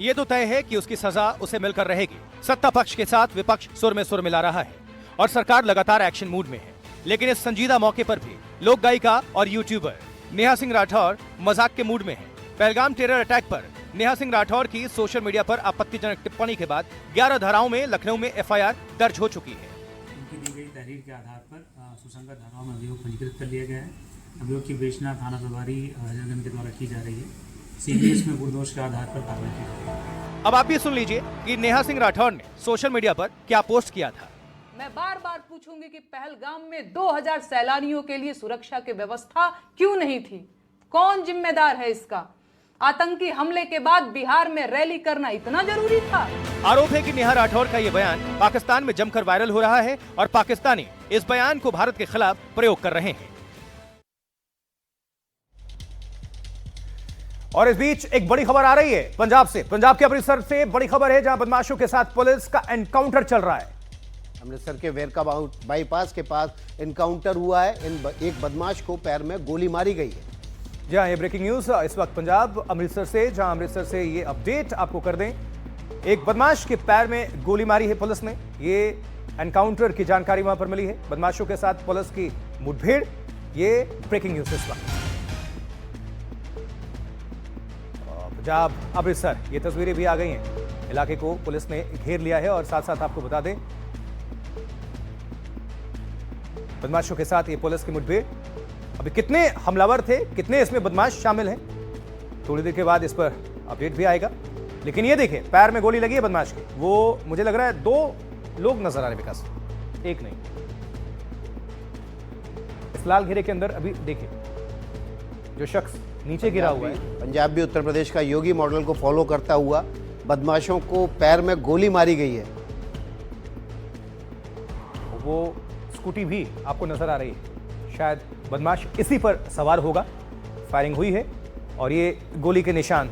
S4: ये तो तय है कि उसकी सजा उसे मिलकर रहेगी। सत्ता पक्ष के साथ विपक्ष सुर में सुर मिला रहा है और सरकार लगातार एक्शन मूड में है, लेकिन इस संजीदा मौके पर भी लोक गायिका और यूट्यूबर नेहा सिंह राठौर मजाक के मूड में है। पहलगाम टेरर अटैक पर नेहा सिंह राठौर की सोशल मीडिया पर आपत्तिजनक टिप्पणी के बाद 11 धाराओं में लखनऊ में FIR दर्ज हो चुकी है।
S13: उनकी दी गई तहरीर के आधार पर सुसंगत धाराओं में अभियोग पंजीकृत कर लिया गया है। अभियोग की विवेचना थाना प्रभारी हजरतगंज के द्वारा की जा रही है। CBS में गुणदोष के आधार पर कार्रवाई की जा रही है।
S4: अब आप भी सुन लीजिए कि नेहा सिंह राठौर ने सोशल मीडिया पर क्या पोस्ट किया था।
S14: मैं बार बार पूछूंगी कि पहलगाम में 2000 सैलानियों के लिए सुरक्षा की व्यवस्था क्यों नहीं थी? कौन जिम्मेदार है इसका? आतंकी हमले के बाद बिहार में रैली करना इतना जरूरी था?
S4: आरोप है कि नेहा राठौर का ये बयान पाकिस्तान में जमकर वायरल हो रहा है और पाकिस्तानी इस बयान को भारत के खिलाफ प्रयोग कर रहे हैं।
S2: और इस बीच एक बड़ी खबर आ रही है पंजाब से। पंजाब के अमृतसर से बड़ी खबर है, जहां बदमाशों के साथ पुलिस का एनकाउंटर चल रहा है।
S1: अमृतसर के वेरका बाईपास के पास एनकाउंटर हुआ है। एक बदमाश को पैर में गोली मारी गई है।
S2: जी हाँ, ये ब्रेकिंग न्यूज इस वक्त पंजाब अमृतसर से, जहां अमृतसर से ये अपडेट आपको कर दें। एक बदमाश के पैर में गोली मारी है पुलिस ने। ये एनकाउंटर की जानकारी वहां पर मिली है। बदमाशों के साथ पुलिस की मुठभेड़, ये ब्रेकिंग न्यूज इस वक्त पंजाब अमृतसर। ये तस्वीरें भी आ गई हैं। इलाके को पुलिस ने घेर लिया है और साथ साथ आपको बता दें, बदमाशों के साथ ये पुलिस की मुठभेड़। अभी कितने हमलावर थे, कितने इसमें बदमाश शामिल हैं, थोड़ी देर के बाद इस पर अपडेट भी आएगा। लेकिन ये देखिए, पैर में गोली लगी है बदमाश की। वो मुझे लग रहा है 2 लोग नजर आ रहे हैं विकास, एक नहीं। इस लाल घेरे के अंदर अभी देखिए जो शख्स नीचे गिरा हुआ है।
S1: पंजाब भी उत्तर प्रदेश का योगी मॉडल को फॉलो करता हुआ बदमाशों को पैर में गोली मारी गई है।
S2: वो स्कूटी भी आपको नजर आ रही है, शायद बदमाश इसी पर सवार होगा। फायरिंग हुई है और ये गोली के निशान।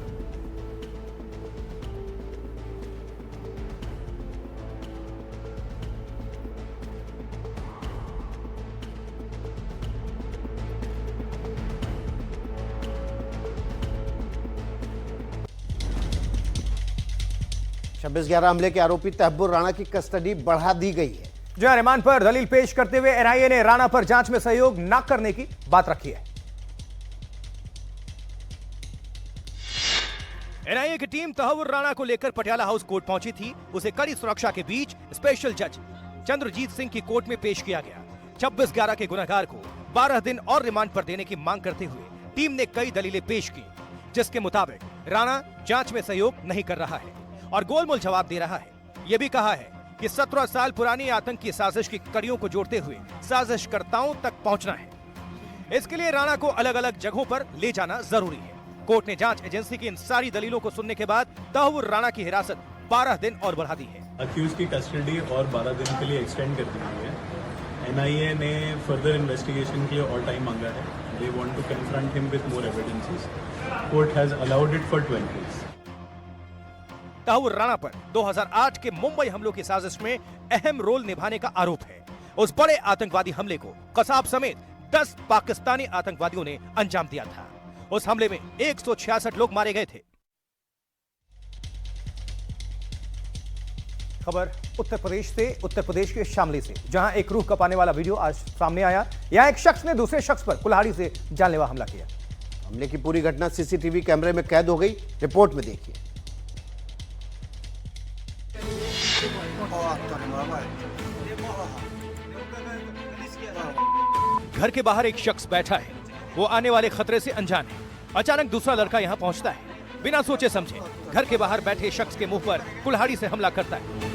S1: 26/11 हमले के आरोपी तहब्बुर राणा की कस्टडी बढ़ा दी गई है।
S2: जो रिमांड पर दलील पेश करते हुए एनआईए ने राणा पर जांच में सहयोग न करने की बात रखी है।
S4: एनआईए की टीम तहव्वुर राणा को लेकर पटियाला हाउस कोर्ट पहुंची थी। उसे कड़ी सुरक्षा के बीच स्पेशल जज चंद्रजीत सिंह की कोर्ट में पेश किया गया। 26/11 के गुनहगार को 12 दिन और रिमांड पर देने की मांग करते हुए टीम ने कई दलीलें पेश की, जिसके मुताबिक राणा जांच में सहयोग नहीं कर रहा है और गोलमोल जवाब दे रहा है। यह भी कहा है कि 17 साल पुरानी आतंकी साजिश की कड़ियों को जोड़ते हुए साजिशकर्ताओं तक पहुंचना है। इसके लिए राणा को अलग अलग जगहों पर ले जाना जरूरी है। कोर्ट ने जांच एजेंसी की इन सारी दलीलों को सुनने के बाद तहव्वुर राणा की हिरासत 12 दिन और बढ़ा दी है।
S15: अक्यूज की कस्टडी और 12 दिन के लिए एक्सटेंड कर दी गई है। एनआईए ने फर्दर इन्वेस्टिगेशन के लिए और टाइम मांगा है। They want to confront him with more evidences. Court has allowed it for 12 days.
S4: Tahawwur Rana पर 2008 के मुंबई हमलों की साजिश में अहम रोल निभाने का आरोप है। उस बड़े आतंकवादी हमले को कसाब समेत 10 पाकिस्तानी आतंकवादियों ने अंजाम दिया था। उस हमले में 166 लोग मारे गए थे।
S2: खबर उत्तर प्रदेश से, उत्तर प्रदेश के शामली से, जहां एक रूह कपाने वाला वीडियो आज सामने आया। यहां एक शख्स ने दूसरे शख्स पर कुल्हाड़ी से जानलेवा हमला किया।
S1: हमले की पूरी घटना सीसीटीवी कैमरे में कैद हो गई। रिपोर्ट में देखिए।
S4: घर के बाहर एक शख्स बैठा है। वो आने वाले खतरे से अनजान है। अचानक दूसरा लड़का यहाँ पहुँचता है। बिना सोचे समझे घर के बाहर बैठे शख्स के मुंह पर कुल्हाड़ी से हमला करता है।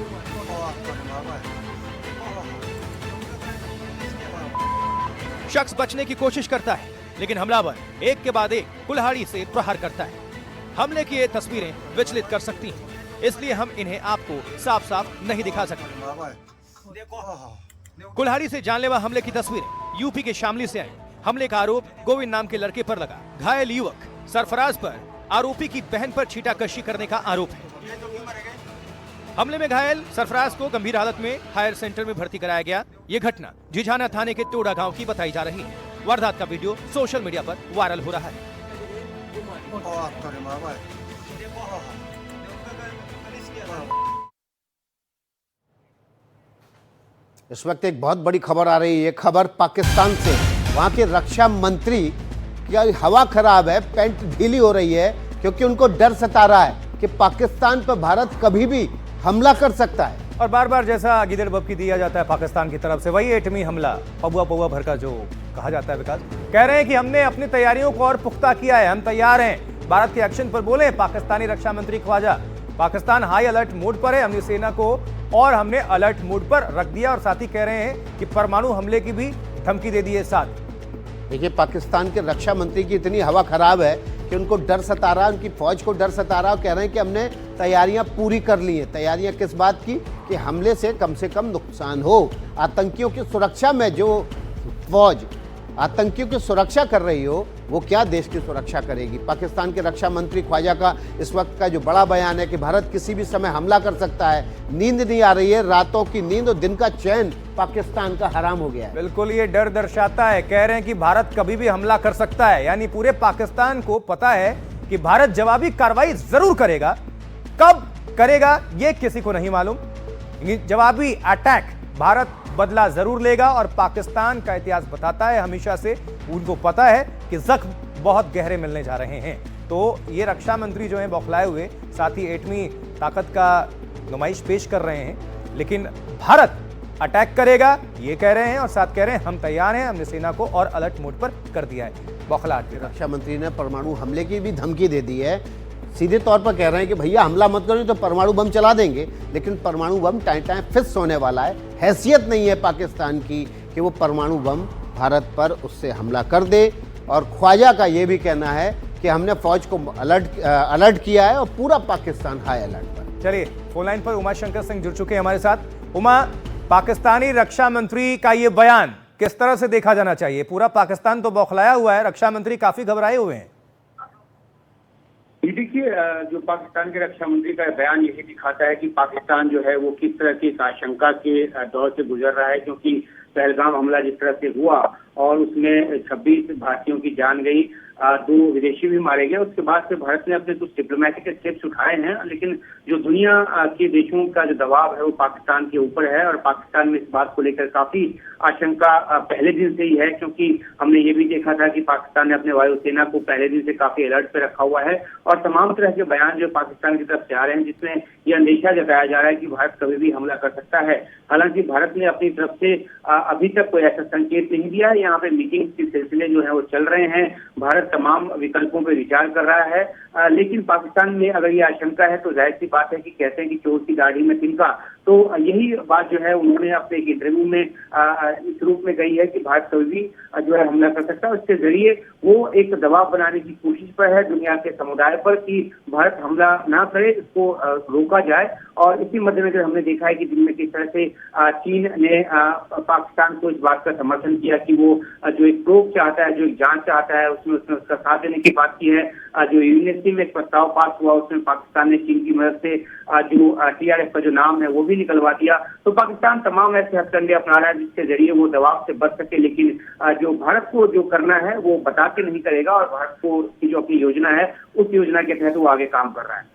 S4: शख्स बचने की कोशिश करता है, लेकिन हमलावर एक के बाद एक कुल्हाड़ी से प्रहार करता है। हमले की ये तस्वीरें विचलित कर सकती हैं, इसलिए हम इन्हें आपको साफ साफ नहीं दिखा सकते। कुल्हाड़ी से जानलेवा हमले की तस्वीरें यूपी के शामली से आई। हमले का आरोप गोविंद नाम के लड़के पर लगा। घायल युवक सरफराज पर आरोपी की बहन पर छीटाकशी करने का आरोप है। हमले में घायल सरफराज को गंभीर हालत में हायर सेंटर में भर्ती कराया गया। ये घटना झिझाना थाने के टोडा गांव की बताई जा रही है। वारदात का वीडियो सोशल मीडिया पर वायरल हो रहा है।
S1: इस वक्त एक बहुत बड़ी खबर आ रही है। खबर पाकिस्तान से। वहां के रक्षा मंत्री की हवा खराब है, पैंट ढीली हो रही है, क्योंकि उनको डर सता रहा है कि पाकिस्तान पर भारत कभी भी हमला कर सकता है।
S2: और बार बार जैसा गिदड़ बबकी दिया जाता है पाकिस्तान की तरफ से, वही एटमी हमला पौवा पौवा भर का जो कहा जाता है। विकास कह रहे हैं कि हमने अपनी तैयारियों को और पुख्ता किया है, हम तैयार हैं। भारत के एक्शन पर बोले पाकिस्तानी रक्षा मंत्री Khawaja. Pakistan high alert mode पर है। हमने सेना को और हमने अलर्ट मोड पर रख दिया और साथ ही कह रहे हैं कि परमाणु हमले की भी धमकी दे दी है। साथ
S1: देखिए, पाकिस्तान के रक्षा मंत्री की इतनी हवा खराब है कि उनको डर सता रहा है, उनकी फौज को डर सता रहा है। कह रहे हैं कि हमने तैयारियां पूरी कर ली हैं। तैयारियां किस बात की? कि हमले से कम नुकसान हो। आतंकियों की सुरक्षा में जो फौज आतंकियों की सुरक्षा कर रही हो, वो क्या देश की सुरक्षा करेगी? पाकिस्तान के रक्षा मंत्री ख्वाजा का इस वक्त का जो बड़ा बयान है कि भारत किसी भी समय हमला कर सकता है। नींद नहीं आ रही है, रातों की नींद और दिन का चैन पाकिस्तान का हराम हो गया है।
S2: बिल्कुल, ये डर दर्शाता है। कह रहे हैं कि भारत कभी भी हमला कर सकता है, यानी पूरे पाकिस्तान को पता है कि भारत जवाबी कार्रवाई जरूर करेगा। कब करेगा ये किसी को नहीं मालूम। जवाबी अटैक भारत बदला जरूर लेगा और पाकिस्तान का इतिहास बताता है हमेशा से, उनको पता है कि जख्म बहुत गहरे मिलने जा रहे हैं। तो ये रक्षा मंत्री जो हैं बौखलाए हुए, साथ ही एटमी ताकत का नुमाइश पेश कर रहे हैं। लेकिन भारत अटैक करेगा ये कह रहे हैं और साथ कह रहे हैं हम तैयार हैं, हमने सेना को और अलर्ट मोड पर कर दिया है। बौखलाहट के
S1: रक्षा मंत्री ने परमाणु हमले की भी धमकी दे दी है। सीधे तौर पर कह रहे हैं कि भैया हमला मत करो तो परमाणु बम चला देंगे। लेकिन परमाणु बम टाइम फिक्स होने वाला है। हैसियत नहीं है पाकिस्तान की कि वो परमाणु बम भारत पर उससे हमला कर दे। और ख्वाजा का ये भी कहना है कि हमने फौज को अलर्ट किया है और पूरा पाकिस्तान हाई अलर्ट पर।
S2: चलिए, फोन लाइन पर उमा शंकर सिंह जुड़ चुके हैं हमारे साथ। उमा, पाकिस्तानी रक्षा मंत्री का ये बयान किस तरह से देखा जाना चाहिए? पूरा पाकिस्तान तो बौखलाया हुआ है, रक्षा मंत्री काफी घबराए हुए हैं।
S16: देखिए, जो पाकिस्तान के रक्षा मंत्री का बयान यही दिखाता है कि पाकिस्तान जो है वो किस तरह की आशंका के दौर से गुजर रहा है, क्योंकि पहलगाम हमला जिस तरह से हुआ और उसमें 26 भारतीयों की जान गई, 2 विदेशी भी मारे गए। उसके बाद से भारत ने अपने कुछ डिप्लोमेटिक स्टेप्स उठाए हैं, लेकिन जो दुनिया के देशों का जो दबाव है वो पाकिस्तान के ऊपर है और पाकिस्तान में इस बात को लेकर काफी आशंका पहले दिन से ही है, क्योंकि हमने ये भी देखा था कि पाकिस्तान ने अपने वायुसेना को पहले दिन से काफी अलर्ट पे रखा हुआ है और तमाम तरह के बयान जो पाकिस्तान की तरफ से आ रहे हैं जिसमें यह अंदेशा जताया जा रहा है कि भारत कभी भी हमला कर सकता है। हालांकि भारत ने अपनी तरफ से अभी तक कोई ऐसा संकेत नहीं दिया है। यहाँ पे मीटिंग के सिलसिले जो है वो चल रहे हैं, भारत तमाम विकल्पों पर विचार कर रहा है, लेकिन पाकिस्तान में अगर ये आशंका है तो जाहिर सी बात है कि कहते हैं कि चोर की दाढ़ी में तिनका, तो यही बात जो है उन्होंने अपने एक इंटरव्यू में इस रूप में कही है कि भारत कभी भी जो है हमला कर सकता है। उसके जरिए वो एक दबाव बनाने की कोशिश पर है दुनिया के समुदाय पर कि भारत हमला ना करे, इसको रोका जाए। और इसी मद्देनजर हमने देखा है कि दिन में किस तरह से चीन ने पाकिस्तान को इस बात का समर्थन किया कि वो जो एक प्रोब चाहता है, जो एक जांच चाहता है, उसमें उसने उसका साथ देने की बात की है। जो यूएनएससी में एक प्रस्ताव पास हुआ उसमें पाकिस्तान ने चीन की मदद से जो TRF का जो नाम है वो भी निकलवा दिया। तो पाकिस्तान तमाम ऐसे हथकंडे अपना रहा है जिसके जरिए वो दबाव से बच सके, लेकिन जो भारत को जो करना है वो बता के नहीं करेगा और भारत को की जो अपनी योजना है उस योजना के तहत वो आगे काम कर रहा है।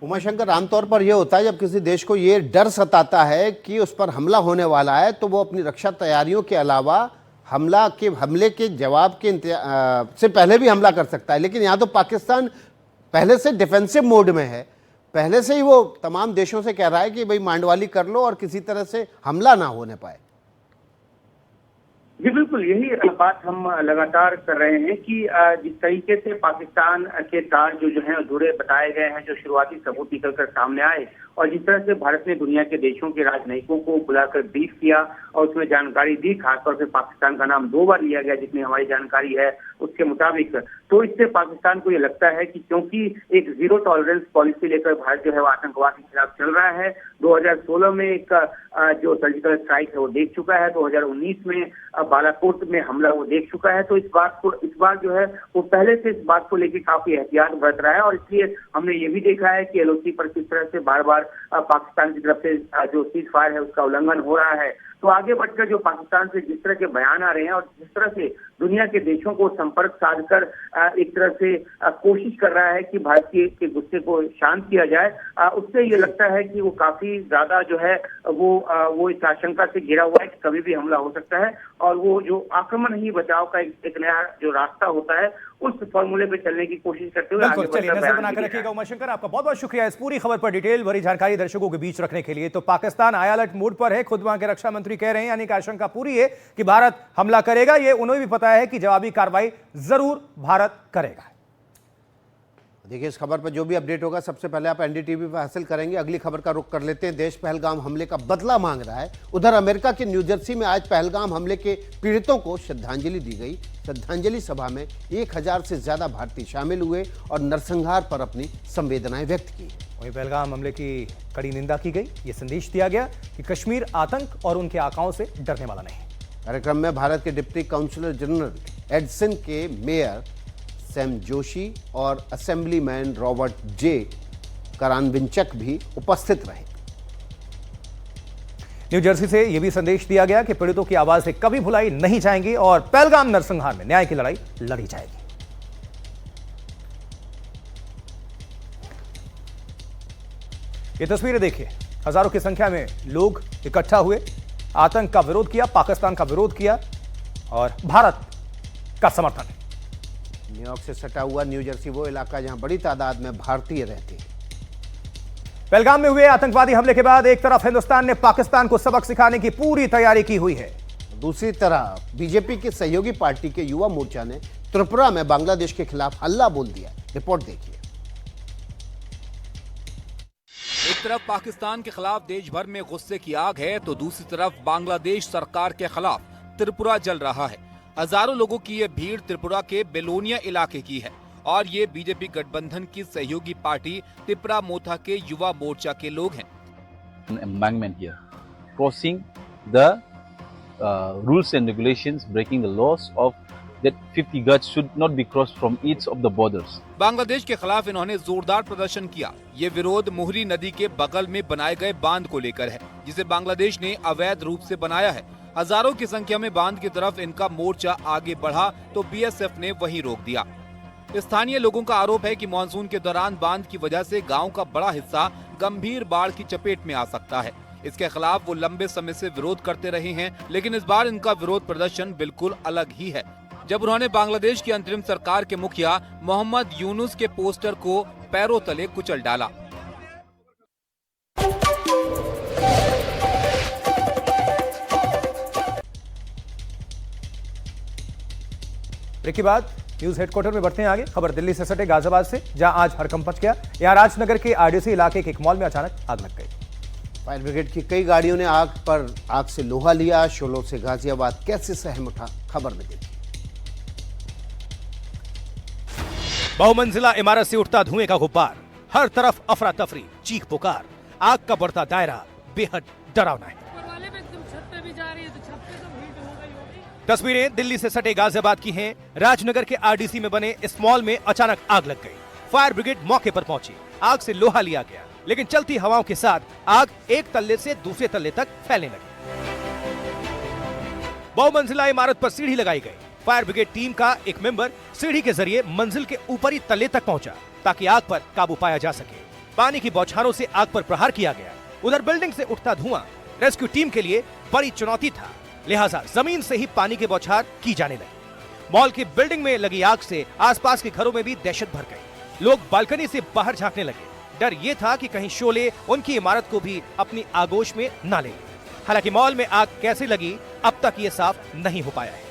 S1: उमाशंकर, आमतौर पर यह होता है जब किसी देश को ये डर सताता है कि उस पर हमला होने वाला है तो वो अपनी रक्षा तैयारियों के अलावा हमले के जवाब के से पहले भी हमला कर सकता है, लेकिन यहाँ तो पाकिस्तान पहले से डिफेंसिव मोड में है, पहले से ही वो तमाम देशों से कह रहा है कि भाई मांडवाली कर लो और किसी तरह से हमला ना होने पाए।
S16: जी बिल्कुल, यही बात हम लगातार कर रहे हैं कि जिस तरीके से पाकिस्तान के तार जो है अधूरे बताए गए हैं, जो शुरुआती सबूत निकलकर सामने आए और जिस तरह से भारत ने दुनिया के देशों के राजनयिकों को बुलाकर ब्रीफ किया और उसमें जानकारी दी, खासतौर से पाकिस्तान का नाम 2 बार लिया गया जितनी हमारी जानकारी है उसके मुताबिक, तो इससे पाकिस्तान को ये लगता है कि क्योंकि एक जीरो टॉलरेंस पॉलिसी लेकर भारत जो है वो आतंकवाद के खिलाफ चल रहा है। 2016 में एक जो सर्जिकल स्ट्राइक है वो देख चुका है, 2019 में बालाकोट में हमला वो देख चुका है, तो इस बार जो है वो पहले से इस बात को लेकर काफी एहतियात बरत रहा है और इसलिए हमने ये भी देखा है कि LOC पर किस तरह से बार बार पाकिस्तान की तरफ से जो सीज फायर है उसका उल्लंघन हो रहा है। तो आगे बढ़कर जो पाकिस्तान से जिस तरह के बयान आ रहे हैं और जिस तरह से दुनिया के देशों को संपर्क साधकर एक तरह से कोशिश कर रहा है कि भारत के गुस्से को शांत किया जाए, उससे ये लगता है कि वो काफी ज्यादा जो है वो इस आशंका से घिरा हुआ है कि कभी भी हमला हो सकता है और वो जो आक्रमण ही बचाव का एक नया जो रास्ता होता है उस फॉर्मूले पे चलने की कोशिश करते हुए आगे
S2: चलिए नजर बनाकर रखिएगा। उमाशंकर, आपका बहुत बहुत शुक्रिया इस पूरी खबर पर डिटेल भरी जानकारी दर्शकों के बीच रखने के लिए। तो पाकिस्तान हाई अलर्ट मोड पर है, खुद वहां के रक्षा मंत्री कह रहे हैं, यानी कि आशंका पूरी है कि भारत हमला करेगा। ये उन्हें भी पता है कि जवाबी कार्रवाई जरूर भारत करेगा।
S1: देखिए, इस खबर पर जो भी अपडेट होगा सबसे पहले आप NDTV पर हासिल करेंगे। अगली खबर का रुख कर लेते हैं। देश पहलगाम हमले का बदला मांग रहा है। उधर अमेरिका के न्यू जर्सी में आज पहलगाम हमले के पीड़ितों को श्रद्धांजलि दी गई। श्रद्धांजलि सभा में 1000 से ज्यादा भारतीय शामिल हुए और नरसंहार पर अपनी संवेदनाएं व्यक्त की।
S2: वहीं पहलगाम हमले की कड़ी निंदा की गई। ये संदेश दिया गया कि कश्मीर आतंक और उनके आकाओं से डरने वाला नहीं।
S1: कार्यक्रम में भारत के डिप्टी काउंसलर जनरल एडसन के मेयर सैम जोशी और असेंबलीमैन रॉबर्ट जे करानविंचक भी उपस्थित रहे।
S2: न्यू जर्सी से यह भी संदेश दिया गया कि पीड़ितों की आवाजें कभी भुलाई नहीं जाएंगी और पहलगाम नरसंहार में न्याय की लड़ाई लड़ी जाएगी। ये तस्वीरें देखिए, हजारों की संख्या में लोग इकट्ठा हुए, आतंक का विरोध किया, पाकिस्तान का विरोध किया और भारत का समर्थन।
S1: न्यूयॉर्क से सटा हुआ न्यू जर्सी वो इलाका जहां बड़ी तादाद में भारतीय रहते हैं।
S2: पहलगाम में हुए आतंकवादी हमले के बाद एक तरफ हिंदुस्तान ने पाकिस्तान को सबक सिखाने की पूरी तैयारी की हुई है,
S1: दूसरी तरफ बीजेपी की सहयोगी पार्टी के युवा मोर्चा ने त्रिपुरा में बांग्लादेश के खिलाफ हल्ला बोल दिया। रिपोर्ट देखिए।
S3: एक तरफ पाकिस्तान के खिलाफ देश भर में गुस्से की आग है तो दूसरी तरफ बांग्लादेश सरकार के खिलाफ त्रिपुरा जल रहा है। हजारों लोगों की ये भीड़ त्रिपुरा के बेलोनिया इलाके की है और ये बीजेपी गठबंधन की सहयोगी पार्टी त्रिपुरा मोथा के युवा मोर्चा के लोग हैं।
S17: Embankment here, crossing the rules and regulations, breaking the laws of that 50 gaj should not be crossed from each of the borders.
S3: Bangladesh के खिलाफ इन्होंने जोरदार प्रदर्शन किया। ये विरोध मुहरी नदी के बगल में बनाए गए बांध को लेकर है, जिसे बांग्लादेश ने अवैध रूप से बनाया है। हजारों की संख्या में बांध की तरफ इनका मोर्चा आगे बढ़ा तो बीएसएफ ने वहीं रोक दिया। स्थानीय लोगों का आरोप है कि मानसून के दौरान बांध की वजह से गांव का बड़ा हिस्सा गंभीर बाढ़ की चपेट में आ सकता है। इसके खिलाफ वो लंबे समय से विरोध करते रहे हैं, लेकिन इस बार इनका विरोध प्रदर्शन बिल्कुल अलग ही है, जब उन्होंने बांग्लादेश की अंतरिम सरकार के मुखिया मोहम्मद यूनुस के पोस्टर को पैरों तले कुचल डाला।
S2: ब्रेक के बाद न्यूज हेडक्वार्टर में बढ़ते हैं आगे। खबर दिल्ली से सटे गाजियाबाद से, जहां आज हड़कंप मच गया। यहां राजनगर के आरडीसी इलाके के एक मॉल में अचानक आग लग गई।
S1: फायर ब्रिगेड की कई गाड़ियों ने आग से लोहा लिया। शोलों से गाजियाबाद कैसे सहम उठा, खबर में देखिए।
S4: बहुमंजिला इमारत से उठता धुएं का गुब्बार, हर तरफ अफरा तफरी, चीख पुकार। आग का बढ़ता दायरा बेहद डरावना है। तस्वीरें दिल्ली से सटे गाजियाबाद की हैं। राजनगर के आरडीसी में बने इस मॉल में अचानक आग लग गई। फायर ब्रिगेड मौके पर पहुंची, आग से लोहा लिया गया, लेकिन चलती हवाओं के साथ आग एक तल्ले से दूसरे तल्ले तक फैलने लगी। बहुमंजिला इमारत पर सीढ़ी लगाई गई। फायर ब्रिगेड टीम का एक मेंबर सीढ़ी के जरिए मंजिल के ऊपरी तल्ले तक पहुंचा ताकि आग पर काबू पाया जा सके। पानी की बौछारों से आग पर प्रहार किया गया। उधर बिल्डिंग से उठता धुआं रेस्क्यू टीम के लिए बड़ी चुनौती था, लिहाजा जमीन से ही पानी की बौछार की जाने लगी। मॉल की बिल्डिंग में लगी आग से आसपास के घरों में भी दहशत भर गई। लोग बालकनी से बाहर झांकने लगे। डर ये था कि कहीं शोले उनकी इमारत को भी अपनी आगोश में ना ले। हालांकि मॉल में आग कैसे लगी अब तक ये साफ नहीं हो पाया है।